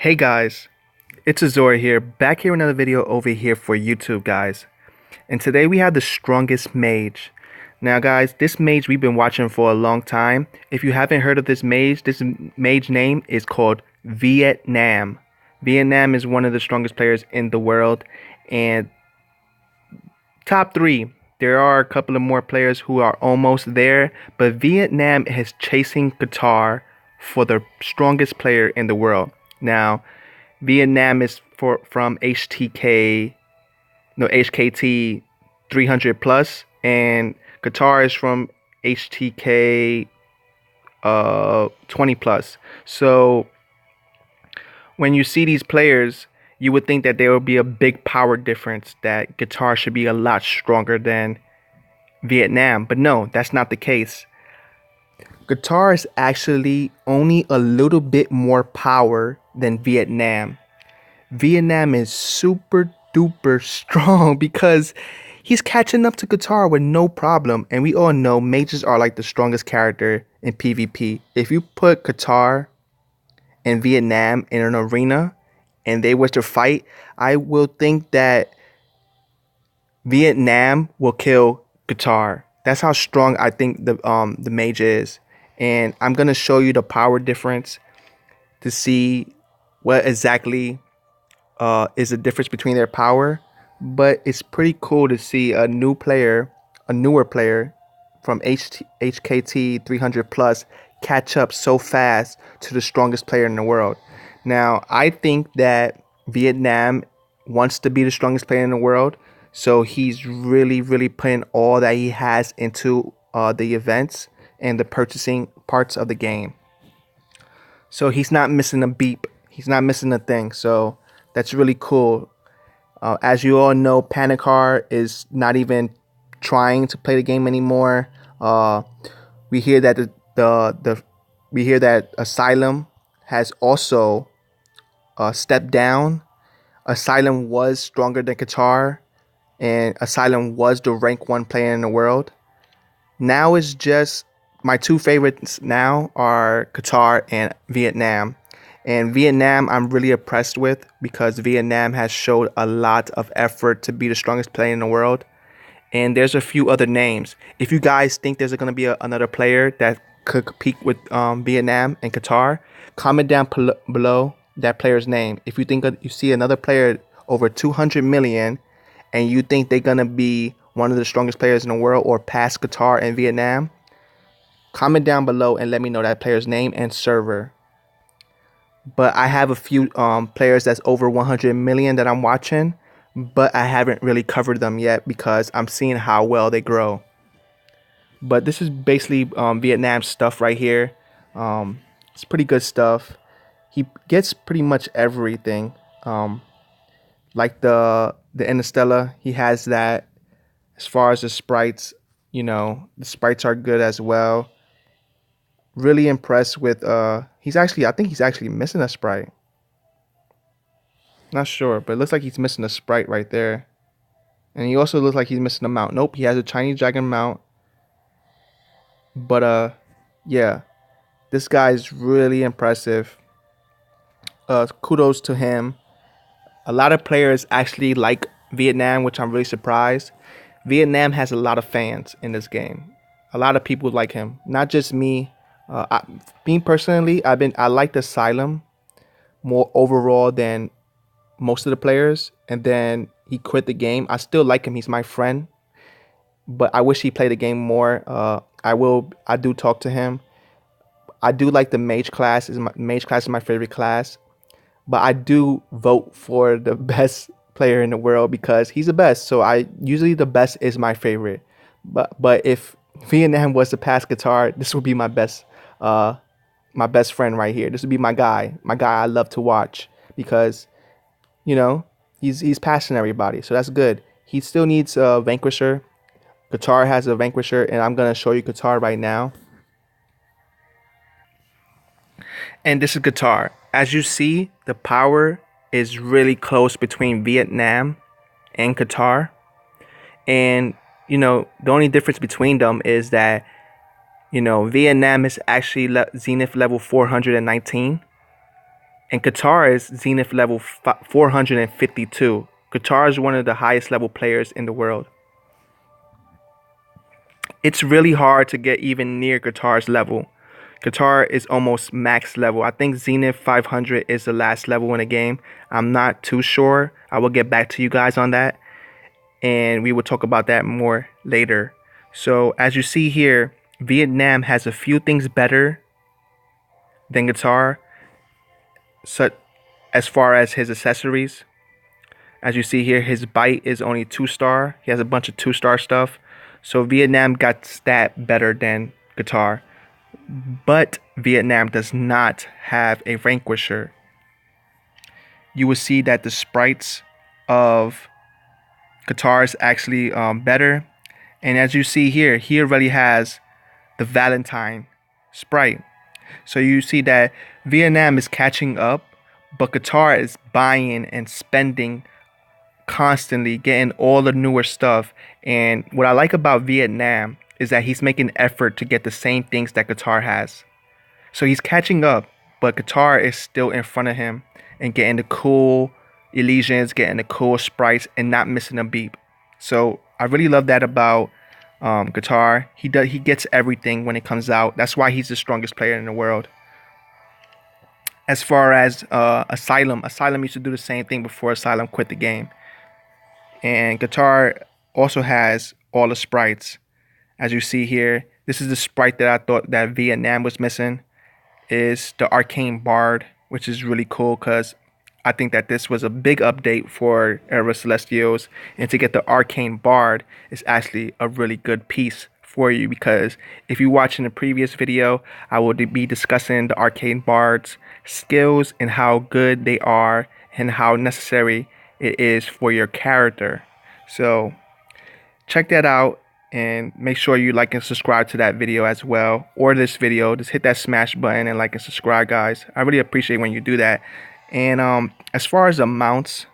Hey guys, it's Azora here, back here with another video over here for YouTube guys. And today we have the strongest mage. Now guys, this mage we've been watching for a long time. If you haven't heard of this mage name is called Vietnam. Vietnam is one of the strongest players in the world, and top three. There are a couple of more players who are almost there, but Vietnam is chasing Qatar for the strongest player in the world. Now, Vietnam is from HKT 300 plus, and Qatar is from HTK 20 plus. So when you see these players, you would think that there would be a big power difference, that Qatar should be a lot stronger than Vietnam, but no, that's not the case. Qatar is actually only a little bit more power than Vietnam. Vietnam is super duper strong because he's catching up to Qatar with no problem. And we all know mages are like the strongest character in PvP. If you put Qatar and Vietnam in an arena and they were to fight, I will think that Vietnam will kill Qatar. That's how strong I think the mage is. And I'm gonna show you the power difference to see what exactly is the difference between their power. But it's pretty cool to see a newer player from HKT 300 plus catch up so fast to the strongest player in the world. Now, I think that Vietnam wants to be the strongest player in the world, so he's really putting all that he has into the events and the purchasing parts of the game. So he's not missing a beep. He's not missing a thing. So that's really cool. As you all know, Panicar is not even trying to play the game anymore. We hear that we hear that Asylum has also stepped down. Asylum was stronger than Qatar, and Asylum was the rank 1 player in the world. Now it's just my two favorites now are Qatar and Vietnam. And Vietnam I'm really impressed with because Vietnam has showed a lot of effort to be the strongest player in the world. And there's a few other names. If you guys think there's going to be another player that could compete with Vietnam and Qatar, comment down below that player's name. If you think you see another player over 200 million and you think they're going to be one of the strongest players in the world or pass Qatar and Vietnam, comment down below and let me know that player's name and server. But I have a few players that's over 100 million that I'm watching, but I haven't really covered them yet because I'm seeing how well they grow. But this is basically Vietnam stuff right here. It's pretty good stuff. He gets pretty much everything. Like the Interstellar, he has that. As far as the sprites, the sprites are good as well. Really impressed with I think he's actually missing a sprite. Not sure, but it looks like he's missing a sprite right there. And he also looks like he's missing a mount. Nope, he has a Chinese dragon mount. But yeah, this guy's really impressive. Kudos to him. A lot of players actually like Vietnam, which I'm really surprised. Vietnam has a lot of fans in this game. A lot of people like him, not just me. Me personally, I like the Asylum more overall than most of the players. And then he quit the game. I still like him. He's my friend, but I wish he played the game more. I do talk to him. I do like the mage class. Mage class is my favorite class, but I do vote for the best player in the world because he's the best. So I usually the best is my favorite. But if Vietnam was to pass Qatar, this would be my best friend right here. This would be my guy I love to watch because he's passing everybody. So that's good. He still needs a Vanquisher. Qatar has a Vanquisher, and I'm gonna show you Qatar right now. And this is Qatar. As you see, the power is really close between Vietnam and Qatar. And, the only difference between them is that, Vietnam is actually Zenith level 419. And Qatar is Zenith level 452. Qatar is one of the highest level players in the world. It's really hard to get even near Qatar's level. Qatar is almost max level. I think Zenith 500 is the last level in the game. I'm not too sure. I will get back to you guys on that, and we will talk about that more later. So as you see here, Vietnam has a few things better than Qatar, such as far as his accessories. As you see here, his bite is only 2-star. He has a bunch of 2-star stuff. So Vietnam got stat better than Qatar. But Vietnam does not have a Vanquisher. You will see that the sprites of Qatar is actually better. And as you see here, he already has the Valentine sprite. So you see that Vietnam is catching up, but Qatar is buying and spending constantly, getting all the newer stuff. And what I like about Vietnam is that he's making effort to get the same things that Qatar has. So he's catching up, but Qatar is still in front of him and getting the cool Elysians, getting the cool sprites, and not missing a beat. So I really love that about Qatar. He gets everything when it comes out. That's why he's the strongest player in the world. As far as Asylum used to do the same thing before Asylum quit the game. And Qatar also has all the sprites. As you see here, this is the sprite that I thought that Vietnam was missing, is the Arcane Bard, which is really cool because I think that this was a big update for Era Celestials, and to get the Arcane Bard is actually a really good piece for you, because if you watch in the previous video, I will be discussing the Arcane Bard's skills and how good they are and how necessary it is for your character. So check that out. And make sure you like and subscribe to that video as well, or this video. Just hit that smash button and like and subscribe, guys. I really appreciate when you do that. And as far as the mounts,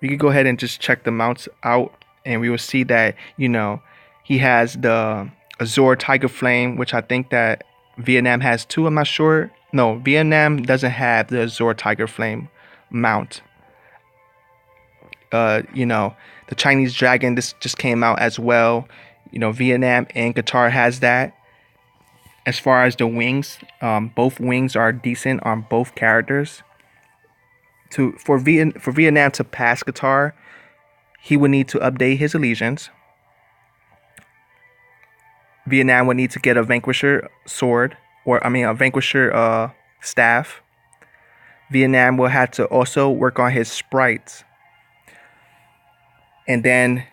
we could go ahead and just check the mounts out, and we will see that, you know, he has the Azure Tiger Flame, which I think that Vietnam has too. I'm not sure. No, Vietnam doesn't have the Azure Tiger Flame mount. You know, the Chinese Dragon, this just came out as well. You know, Vietnam and Qatar has that. As far as the wings, both wings are decent on both characters. For Vietnam to pass Qatar, he would need to update his Elysians. Vietnam would need to get a Vanquisher sword, or a Vanquisher staff. Vietnam will have to also work on his sprites. And then,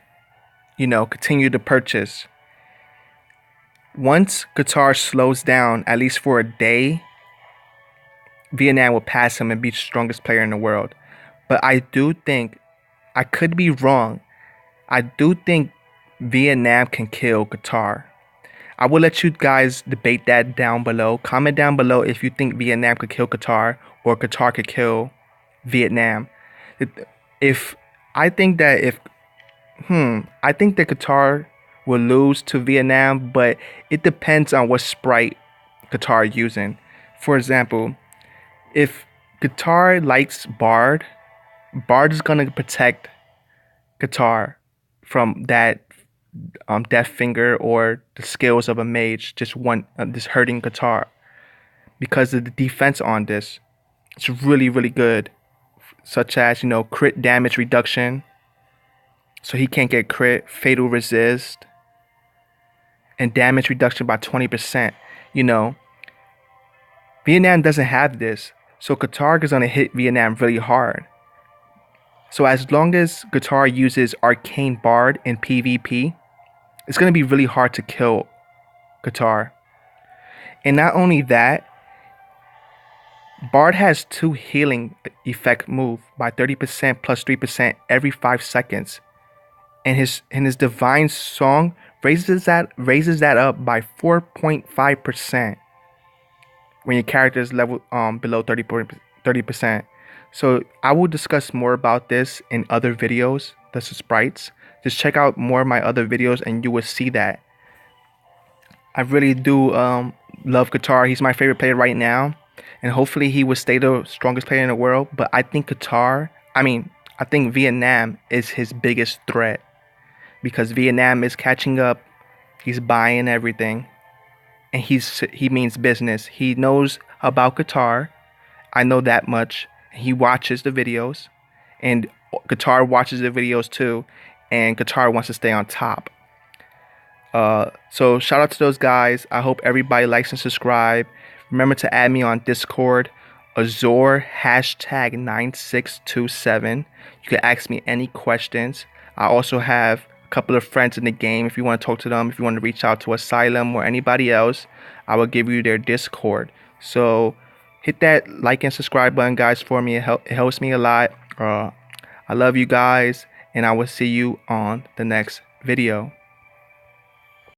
you know, continue to purchase. Once Qatar slows down, at least for a day, Vietnam will pass him and be the strongest player in the world. But I do think, I could be wrong, I do think Vietnam can kill Qatar. I will let you guys debate that down below. Comment down below if you think Vietnam could kill Qatar or Qatar could kill Vietnam. I think that Qatar will lose to Vietnam, but it depends on what sprite Qatar is using. For example, if Qatar likes Bard, Bard is gonna protect Qatar from that Death Finger or the skills of a mage just hurting Qatar, because of the defense on this. It's really, really good, such as, you know, crit damage reduction, so he can't get crit, fatal resist, and damage reduction by 20%. You know, Vietnam doesn't have this, so Qatar is gonna hit Vietnam really hard. So as long as Qatar uses Arcane Bard in PvP, it's gonna be really hard to kill Qatar. And not only that, Bard has 2 healing effect move by 30% plus 3% every 5 seconds. And his Divine Song raises that up by 4.5% when your character is level below 30%. So I will discuss more about this in other videos, the sprites. Just check out more of my other videos and you will see that. I really do love Qatar. He's my favorite player right now. and hopefully he will stay the strongest player in the world. But I think I think Vietnam is his biggest threat because Vietnam is catching up. He's buying everything, and he means business. He knows about Qatar. I know that much. He watches the videos, and Qatar watches the videos too, and Qatar wants to stay on top. So shout out to those guys. I hope everybody likes and subscribe. Remember to add me on Discord, Azor hashtag 9627. You can ask me any questions. I also have a couple of friends in the game. If you want to talk to them, if you want to reach out to Asylum or anybody else, I will give you their Discord. So hit that like and subscribe button, guys, for me. It helps me a lot. I love you guys, and I will see you on the next video.